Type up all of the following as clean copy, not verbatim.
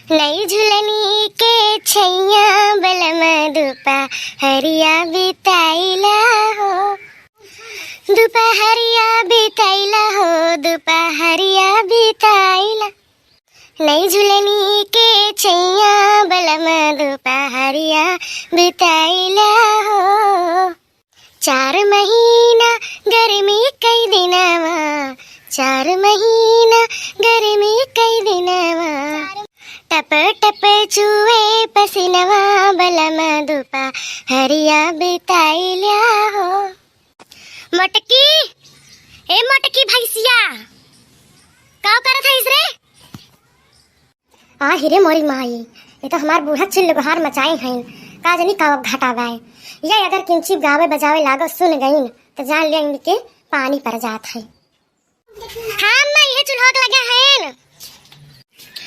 नई झुलनी के छैया बलम दुपहरिया बिताइला हो, दुपहरिया बिताइला हो, दुपहरिया बिताइला। नई झुलनी के छैया बलम दुपहरिया बिताइला हो। 4 महीना गर्मी कई दिनवा, 4 महीना गर्मी कई दिनवा, टप टप चुए पसीनवा बलम दुपहरिया बिताइला हो। मोटकी, ए मोटकी भैंसिया, का करत हईस रे? आ हिरे मोरी माई, ये तो हमार बूढ़ा चिल्ल बहार मचाई हैं, का जनी का घाटा गाय। ये अगर किंची गावे बजावे लागो सुन गईन तो जान लिया इनके पानी पर जात है। हाँ मैं ये चुल्होक लगा है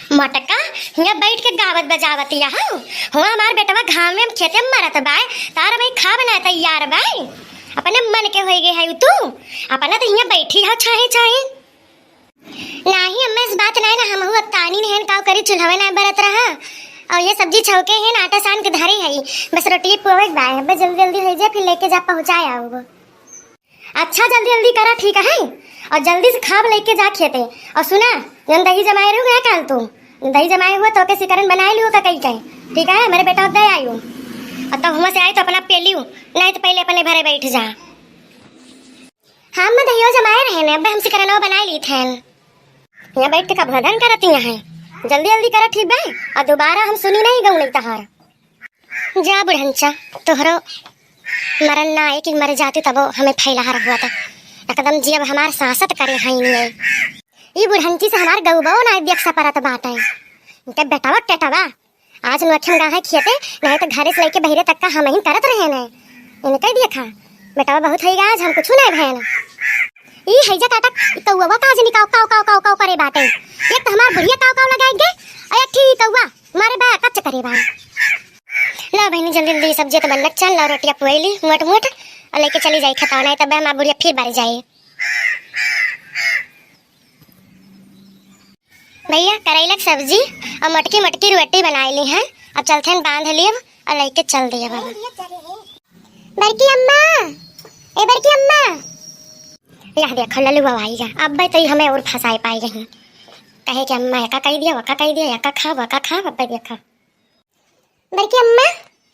मोटका, यहाँ बैठ के गावत बजावत यहाँ हुआ हमार बेटवा घाम में खेते में मरत बाय, तार भाई खा बना तैयार बाय, अपने मन के हो गए है तू अपना तो यहाँ बैठी है छाहे छाहे नाही। अम्मा इस बात नहीं ना, हम हुआ तानी नहीं काव करी चुल्हवे ना बरत रहा, और ये सब्जी छौके हैं ना, आटा सान के धारी है, बस रोटी पोवे बाय बस जल्दी जल्दी हो जाए, फिर लेके जा पहुँचाए आओ। अच्छा जल्दी जल्दी करा ठीक है, और जल्दी से खाब लेके जा खेते। और सुना जब दही जमाए रहो गया कल तू दही जमाए हुआ तो के सिकरन बनाए लियो का कहीं कहीं, ठीक है मेरे बेटा दे आयु, और तब हुआ से आए तो अपना पे लियो, नहीं तो पहले अपने भरे बैठ जा। हाँ मैं दहियो जमाए रहे ने, अब हम सिकरन बनाए ली थे, यहाँ बैठ के का भदन करती है, जल्दी जल्दी करा ठीक है, और दोबारा हम सुनी नहीं गऊ नहीं तहार। जा बुढ़ंचा तोहरो मरन ना आए कि मर जाती तब हमें फैला हुआ था एकदम जी, अब हमार सांसत करे है नहीं ये बुढ़ंची से हमार गऊबो ना देख सा परत बात है। इनके बेटावा टेटावा आज नखम गाहे खेते, नहीं तो घरे से लेके बहिरे तक का हम ही करत रहे ने, इनके देखा बेटावा बहुत है आज हम कुछ नहीं भैन। ई हैजा काटा कौवा का आज निकाव काव काव काव काव करे बाटे, एक तो हमार बुढ़िया काव काव लगाएंगे, अरे ठीक कौवा मारे बा कच्च करे बा। ला बहनी जल्दी जल्दी सब्जी तो बनक चल, ला रोटियां पुएली मोट मोट और लेके चली जाई खताव, नहीं तब हमार बुढ़िया फिर बारी जाए। भैया करेला सब्जी और मटकी मटकी रोटी बनाई ली है, अब चलते हैं बांध लिए और लेके चल दिए बाबा। बड़की अम्मा, ए बड़की अम्मा, यह देखो लल्लू आई जा, अब भाई तो हमें और फंसाए पाई गई, कहे कि अम्मा यका कह दिया वका कह दिया, यका खा वका खा, अब देखा बड़की अम्मा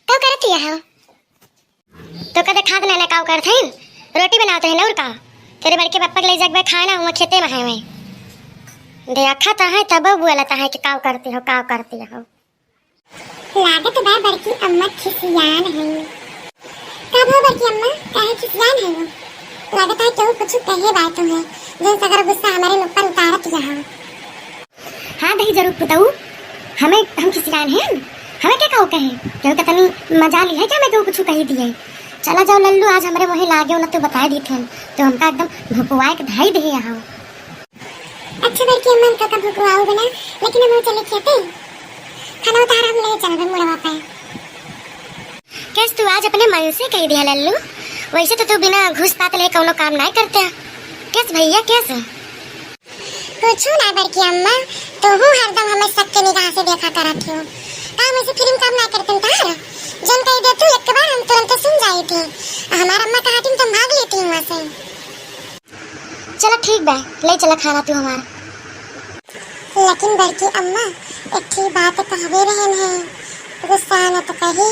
क्या करती है तो कदे खाद ना काव करते हैं, रोटी बनाते हैं और का तेरे बड़के पापा के ले जाके खाना हुआ खेते में है मैं देखा था है तब बोलता है कि काव करती हो लागत बा बड़की अम्मा खिसियान है। कब हो बड़की अम्मा काहे खिसियान है वो, लागत है क्यों कुछ कहे बात है जो सगर गुस्सा हमारे ऊपर उतारत रहा। हाँ दही जरूर बताऊं हमें हम खिसियान हैं, हमें क्या कहो कहे क्यों का तनी मजा ली है क्या, मैं क्यों कुछ कही दिए। चला जाओ लल्लू आज हमारे वही लागे ना तो बता दी थे तो हमका एकदम भुकवाए के धाई दे यहाँ। अच्छा बड़की अम्मा का भुकवाओ बना, लेकिन हम चले खेते खाना उतार हम ले चल मुड़वा पे। कैसे तू आज अपने मन से कह दिया लल्लू, वैसे तो तू बिना घूस पात ले कोनो काम नहीं करते। कैसे भैया कैसे कुछ ना बड़की अम्मा, तो हूँ हरदम हमें सबके निगाह से देखा करती हूँ, काम ऐसे फिल्म काम ना करते तार जन कह दे तू एक बार हम तुरंत सुन जाई थी, हमारा अम्मा कहा तुम तो भाग लेती हूँ वहाँ से। चलो ठीक बा ले चला खाना तू हमारा। लेकिन बड़की अम्मा एक ठीक बात कहवे रहन है, गुस्सा न तो कही।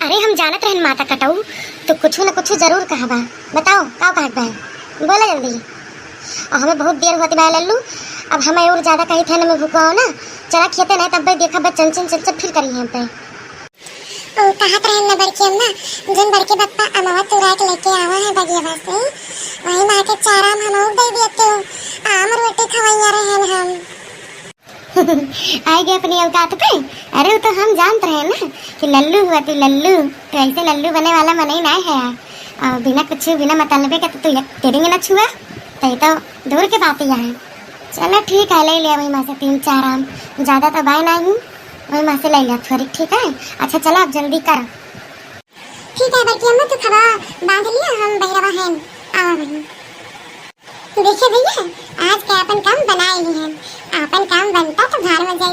अरे हम जानत रहन माता कटाऊ तो कुछ न कुछ जरूर कहबा, बताओ का कहत बा बोला जल्दी। और हमें बहुत देर होती बा लल्लू, अब हमें और ज्यादा कही थे ना भूखवाओ ना, चला खेते नहीं तब देखा बस चंचन चंचन फिर करी हैं पे। ओ कहत रहन ना बड़की अम्मा जन बड़के पप्पा अमावा तुरा के लेके आवा है बगिया से, वही मां के चारा हम और दे देते हो, आम रोटी खवाइया रहन हम। आए गए अपनी औकात पे, अरे तो हम जानते रहे ना कि लल्लू हुआ तू लल्लू, तो ऐसे लल्लू बने वाला मन ही नहीं है, और बिना कुछ बिना मतलब के तो तेरेंगे ना छुआ, तो ये तो दूर के बात ही है। चलो ठीक है ले लिया वही माँ से 3-4 आम, ज़्यादा तो बाय नहीं वही माँ से ले लिया थोड़ी, ठीक है। अच्छा चलो अब जल्दी कर। ठीक है बड़की अम्मा तो खबा बांध लिया, हम बहरवा हैं आवा वही। देखिए भैया आज के अपन काम बनाए ही हैं, अपन काम बनता तो घर में जाइए